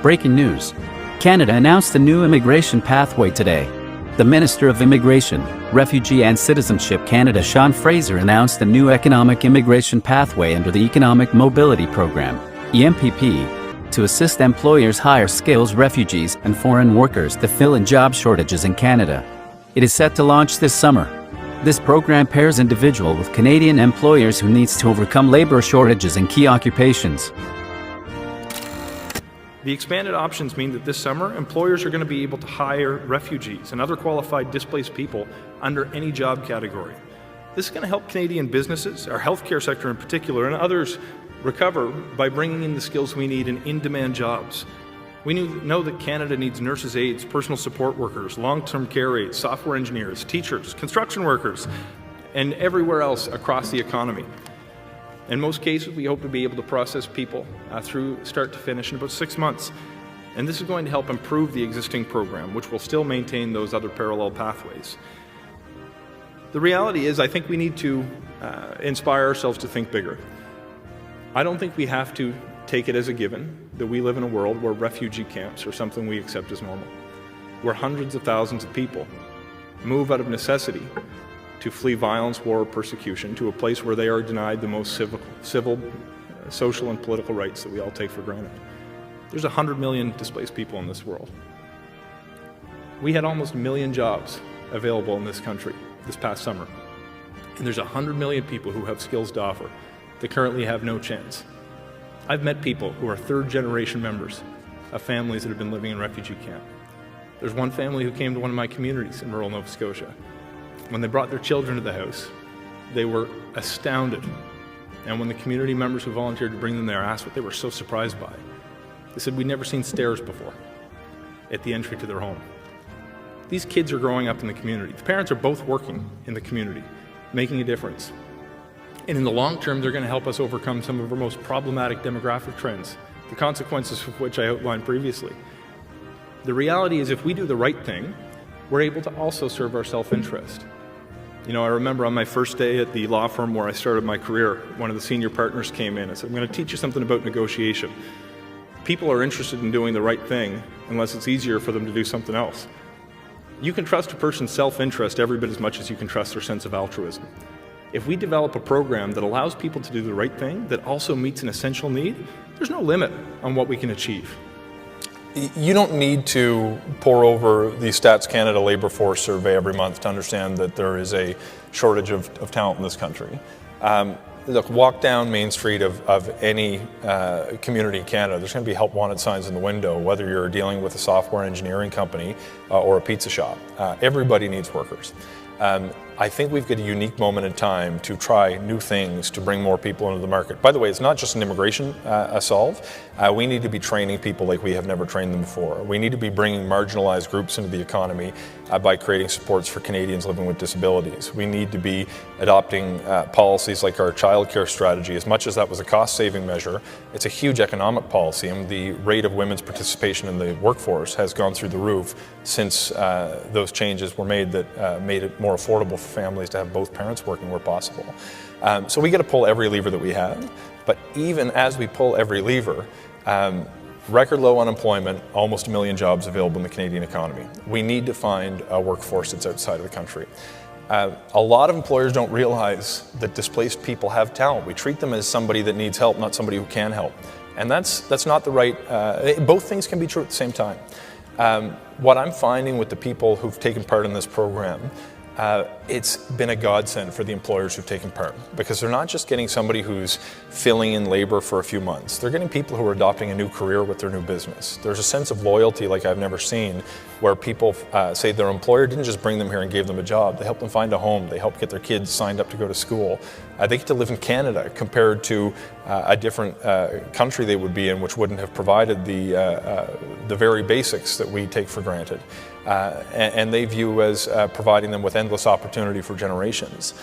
Breaking news. Canada announced a new immigration pathway today. The Minister of Immigration, Refugee and Citizenship Canada Sean Fraser announced a new economic immigration pathway under the Economic Mobility Program, EMPP, to assist employers hire skills refugees and foreign workers to fill in job shortages in Canada. It is set to launch this summer. This program pairs individuals with Canadian employers who needs to overcome labor shortages in key occupations. The expanded options mean that this summer, employers are going to be able to hire refugees and other qualified displaced people under any job category. This is going to help Canadian businesses, our healthcare sector in particular, and others recover by bringing in the skills we need in in-demand jobs. We know that Canada needs nurses' aides, personal support workers, long-term care aides, software engineers, teachers, construction workers, and everywhere else across the economy. In most cases, we hope to be able to process people through start to finish in about 6 months. And this is going to help improve the existing program, which will still maintain those other parallel pathways. The reality is, I think we need to inspire ourselves to think bigger. I don't think we have to take it as a given that we live in a world where refugee camps are something we accept as normal, where hundreds of thousands of people move out of necessity to flee violence, war, or persecution to a place where they are denied the most civil, social, and political rights that we all take for granted. There's 100 million displaced people in this world. We had almost 1 million jobs available in this country this past summer. And there's 100 million people who have skills to offer that currently have no chance. I've met people who are third-generation members of families that have been living in refugee camp. There's one family who came to one of my communities in rural Nova Scotia. When they brought their children to the house, they were astounded. And when the community members who volunteered to bring them there asked what they were so surprised by, they said, "We'd never seen stairs before at the entry to their home." These kids are growing up in the community. The parents are both working in the community, making a difference. And in the long term, they're going to help us overcome some of our most problematic demographic trends, the consequences of which I outlined previously. The reality is, if we do the right thing, we're able to also serve our self-interest. You know, I remember on my first day at the law firm where I started my career, one of the senior partners came in and said, "I'm going to teach you something about negotiation. People are interested in doing the right thing unless it's easier for them to do something else." You can trust a person's self-interest every bit as much as you can trust their sense of altruism. If we develop a program that allows people to do the right thing that also meets an essential need, there's no limit on what we can achieve. You don't need to pore over the Stats Canada Labour Force survey every month to understand that there is a shortage of talent in this country. Look, walk down Main Street of any community in Canada, there's going to be help wanted signs in the window, whether you're dealing with a software engineering company or a pizza shop. Everybody needs workers. I think we've got a unique moment in time to try new things to bring more people into the market. By the way, it's not just an immigration solve. We need to be training people like we have never trained them before. We need to be bringing marginalized groups into the economy by creating supports for Canadians living with disabilities. We need to be adopting policies like our childcare strategy. As much as that was a cost-saving measure, it's a huge economic policy, and the rate of women's participation in the workforce has gone through the roof since those changes were made that made it more affordable for families to have both parents working where possible. So we got to pull every lever that we have, but even as we pull every lever, record low unemployment, almost 1 million jobs available in the Canadian economy. We need to find a workforce that's outside of the country. A lot of employers don't realize that displaced people have talent. We treat them as somebody that needs help, not somebody who can help. And that's not the right, both things can be true at the same time. What I'm finding with the people who've taken part in this program, it's been a godsend for the employers who've taken part, because they're not just getting somebody who's filling in labor for a few months. They're getting people who are adopting a new career with their new business. There's a sense of loyalty like I've never seen, where people say their employer didn't just bring them here and gave them a job. They helped them find a home. They helped get their kids signed up to go to school. They get to live in Canada compared to a different country they would be in, which wouldn't have provided the very basics that we take for granted. And they view as providing them with endless opportunity for generations.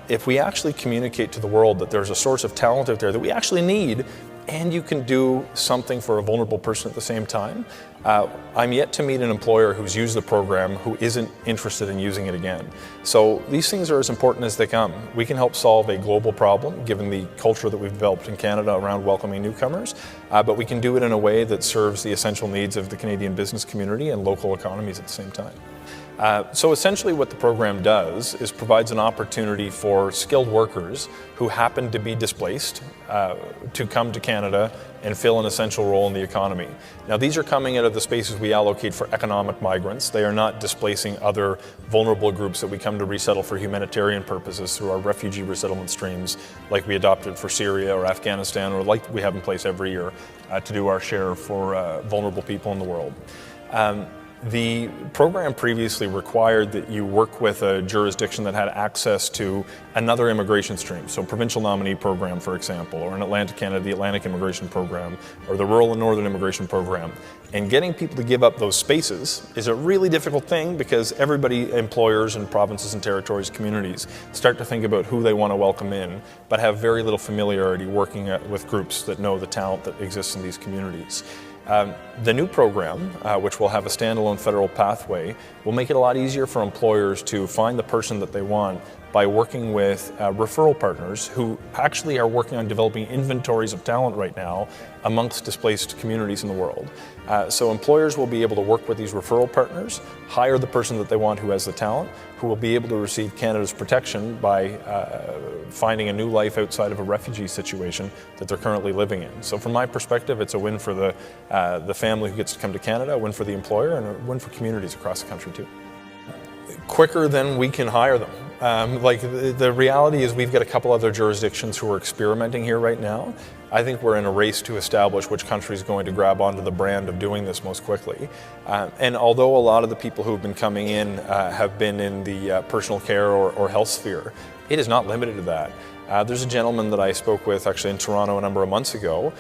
If we actually communicate to the world that there's a source of talent out there that we actually need and you can do something for a vulnerable person at the same time. I'm yet to meet an employer who's used the program who isn't interested in using it again. So these things are as important as they come. We can help solve a global problem, given the culture that we've developed in Canada around welcoming newcomers, but we can do it in a way that serves the essential needs of the Canadian business community and local economies at the same time. So essentially what the program does is provides an opportunity for skilled workers who happen to be displaced to come to Canada and fill an essential role in the economy. Now these are coming out of the spaces we allocate for economic migrants. They are not displacing other vulnerable groups that we come to resettle for humanitarian purposes through our refugee resettlement streams like we adopted for Syria or Afghanistan, or like we have in place every year to do our share for vulnerable people in the world. The program previously required that you work with a jurisdiction that had access to another immigration stream, so Provincial Nominee Program, for example, or in Atlantic Canada, the Atlantic Immigration Program, or the Rural and Northern Immigration Program. And getting people to give up those spaces is a really difficult thing because everybody, employers and provinces and territories, communities, start to think about who they want to welcome in, but have very little familiarity working with groups that know the talent that exists in these communities. The new program, which will have a standalone federal pathway, will make it a lot easier for employers to find the person that they want by working with referral partners who actually are working on developing inventories of talent right now amongst displaced communities in the world. So employers will be able to work with these referral partners, hire the person that they want who has the talent, who will be able to receive Canada's protection by finding a new life outside of a refugee situation that they're currently living in. So from my perspective, it's a win for the family who gets to come to Canada, a win for the employer, and a win for communities across the country too. Quicker than we can hire them. The reality is we've got a couple other jurisdictions who are experimenting here right now. I think we're in a race to establish which country is going to grab onto the brand of doing this most quickly. And although a lot of the people who have been coming in have been in the personal care or health sphere, it is not limited to that. There's a gentleman that I spoke with actually in Toronto a number of months ago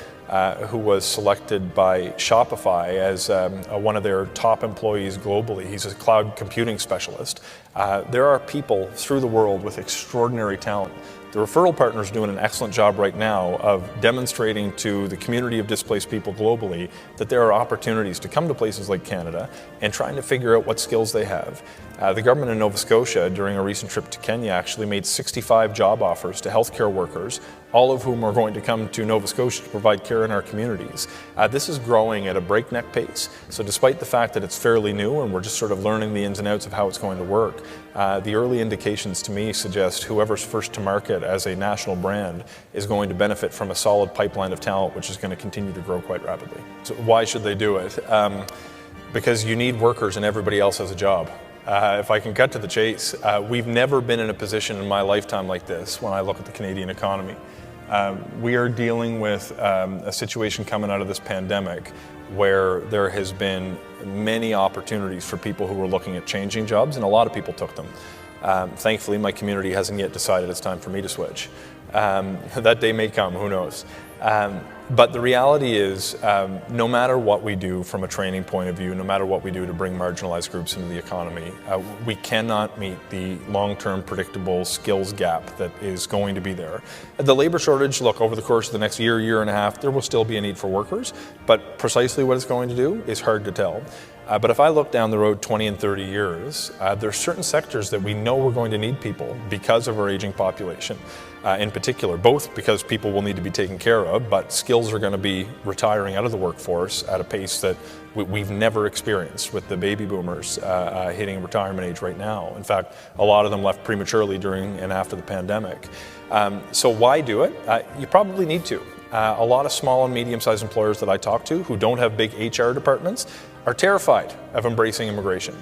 who was selected by Shopify as one of their top employees globally. He's a cloud computing specialist. There are people through the world with extraordinary talent. The referral partner is doing an excellent job right now of demonstrating to the community of displaced people globally that there are opportunities to come to places like Canada and trying to figure out what skills they have. The government of Nova Scotia, during a recent trip to Kenya, actually made 65 job offers to healthcare workers, all of whom are going to come to Nova Scotia to provide care in our communities. This is growing at a breakneck pace, so despite the fact that it's fairly new and we're just sort of learning the ins and outs of how it's going to work, the early indications to me suggest whoever's first to market as a national brand is going to benefit from a solid pipeline of talent which is going to continue to grow quite rapidly. So why should they do it? Because you need workers and everybody else has a job. If I can cut to the chase, we've never been in a position in my lifetime like this when I look at the Canadian economy. We are dealing with a situation coming out of this pandemic where there has been many opportunities for people who were looking at changing jobs, and a lot of people took them. Thankfully, my community hasn't yet decided it's time for me to switch. That day may come, who knows. But the reality is, no matter what we do from a training point of view, no matter what we do to bring marginalized groups into the economy, we cannot meet the long-term predictable skills gap that is going to be there. The labor shortage, look, over the course of the next year, year and a half, there will still be a need for workers, but precisely what it's going to do is hard to tell. But if I look down the road 20 and 30 years, there are certain sectors that we know we're going to need people because of our aging population. In particular, both because people will need to be taken care of, but skills are going to be retiring out of the workforce at a pace that we've never experienced with the baby boomers hitting retirement age right now. In fact, a lot of them left prematurely during and after the pandemic. So why do it? You probably need to. A lot of small and medium-sized employers that I talk to who don't have big HR departments are terrified of embracing immigration.